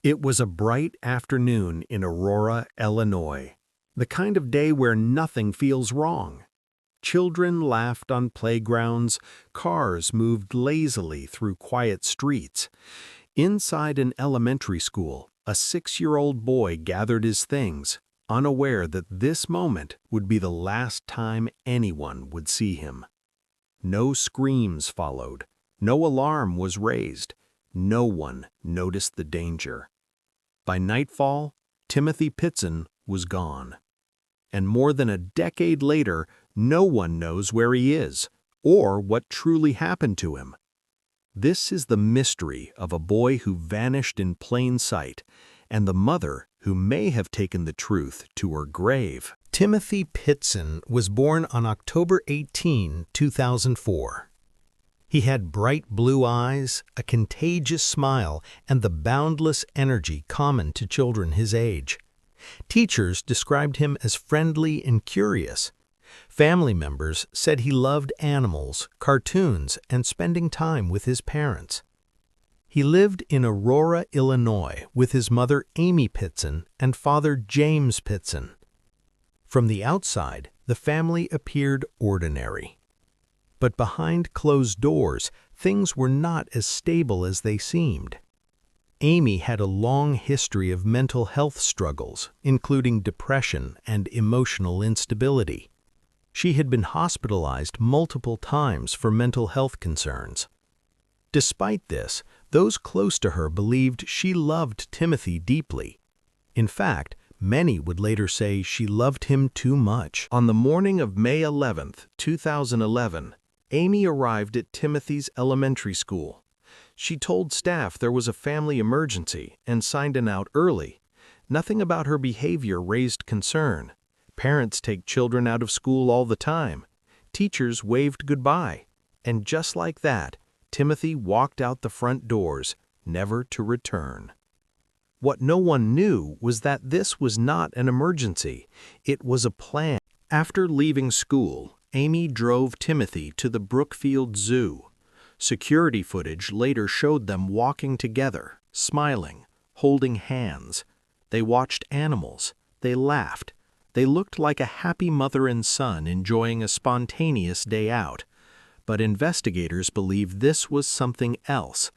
It was a bright afternoon in Aurora, Illinois, the kind of day where nothing feels wrong. Children laughed on playgrounds, cars moved lazily through quiet streets. Inside an elementary school, a 6-year-old boy gathered his things, unaware that this moment would be the last time anyone would see him. No screams followed, no alarm was raised, no one noticed the danger. By nightfall, Timothy Pitzen was gone. And more than a decade later, no one knows where he is or what truly happened to him. This is the mystery of a boy who vanished in plain sight and the mother who may have taken the truth to her grave. Timothy Pitzen was born on October 18, 2004. He had bright blue eyes, a contagious smile, and the boundless energy common to children his age. Teachers described him as friendly and curious. Family members said he loved animals, cartoons, and spending time with his parents. He lived in Aurora, Illinois, with his mother Amy Pitzen and father James Pitzen. From the outside, the family appeared ordinary. But behind closed doors, things were not as stable as they seemed. Amy had a long history of mental health struggles, including depression and emotional instability. She had been hospitalized multiple times for mental health concerns. Despite this, those close to her believed she loved Timothy deeply. In fact, many would later say she loved him too much. On the morning of May 11, 2011, Amy arrived at Timothy's elementary school. She told staff there was a family emergency and signed an out early. Nothing about her behavior raised concern. Parents take children out of school all the time. Teachers waved goodbye. And just like that, Timothy walked out the front doors, never to return. What no one knew was that this was not an emergency. It was a plan. After leaving school, Amy drove Timothy to the Brookfield Zoo. Security footage later showed them walking together, smiling, holding hands. They watched animals. They laughed. They looked like a happy mother and son enjoying a spontaneous day out. But investigators believe this was something else,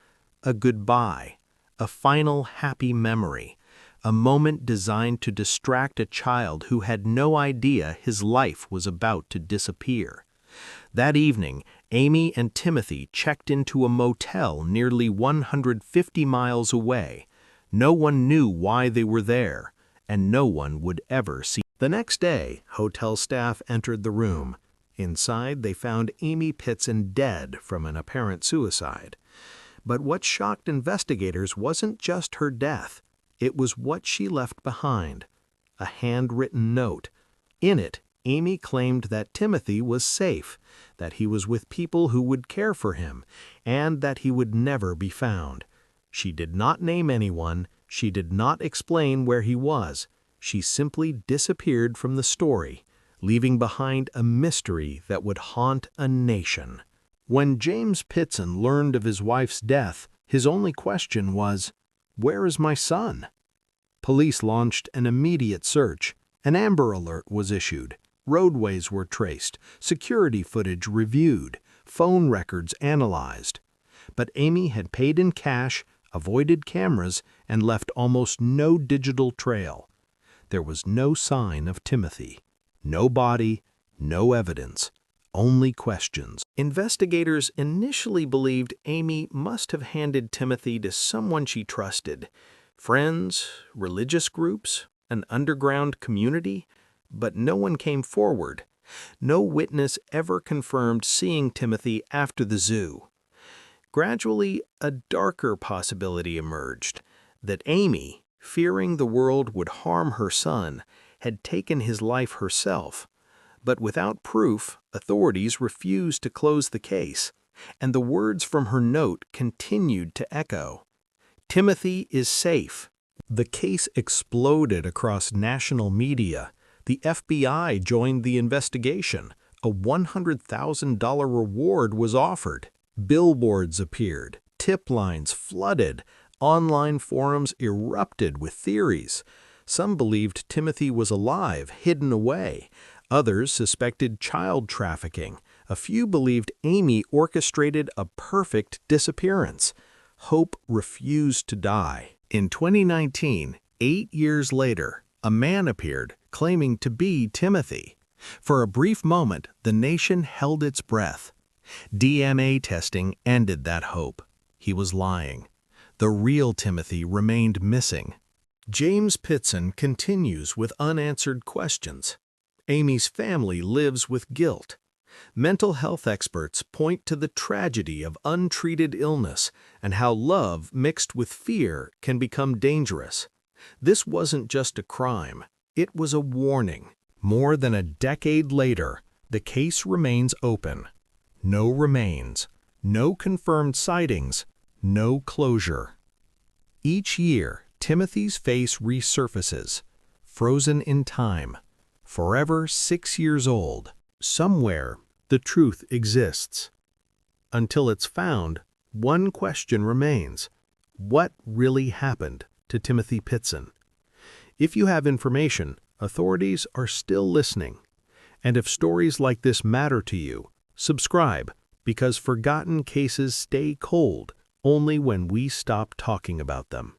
a goodbye, a final happy memory, a moment designed to distract a child who had no idea his life was about to disappear. That evening, Amy and Timothy checked into a motel nearly 150 miles away. No one knew why they were there, and no one would ever see. The next day, hotel staff entered the room. Inside, they found Amy Pitzen dead from an apparent suicide. But what shocked investigators wasn't just her death. It was what she left behind, a handwritten note. In it, Amy claimed that Timothy was safe, that he was with people who would care for him, and that he would never be found. She did not name anyone. She did not explain where he was. She simply disappeared from the story, leaving behind a mystery that would haunt a nation. When James Pitzen learned of his wife's death, his only question was, "Where is my son?" Police launched an immediate search. An Amber Alert was issued. Roadways were traced, security footage reviewed, phone records analyzed. But Amy had paid in cash, avoided cameras, and left almost no digital trail. There was no sign of Timothy. No body, no evidence, only questions. Investigators initially believed Amy must have handed Timothy to someone she trusted, friends, religious groups, an underground community, but no one came forward. No witness ever confirmed seeing Timothy after the zoo. Gradually, a darker possibility emerged, that Amy, fearing the world would harm her son, had taken his life herself. But without proof, authorities refused to close the case, and the words from her note continued to echo. Timothy is safe. The case exploded across national media. The FBI joined the investigation. A $100,000 reward was offered. Billboards appeared. Tip lines flooded. Online forums erupted with theories. Some believed Timothy was alive, hidden away. Others suspected child trafficking. A few believed Amy orchestrated a perfect disappearance. Hope refused to die. In 2019, 8 years later, a man appeared, claiming to be Timothy. For a brief moment, the nation held its breath. DNA testing ended that hope. He was lying. The real Timothy remained missing. James Pitzen continues with unanswered questions. Amy's family lives with guilt. Mental health experts point to the tragedy of untreated illness and how love mixed with fear can become dangerous. This wasn't just a crime, it was a warning. More than a decade later, the case remains open. No remains, no confirmed sightings, no closure. Each year, Timothy's face resurfaces, frozen in time, forever 6 years old. Somewhere, the truth exists. Until it's found, one question remains: what really happened to Timothy Pitzen? If you have information, authorities are still listening. And if stories like this matter to you, subscribe, because forgotten cases stay cold only when we stop talking about them.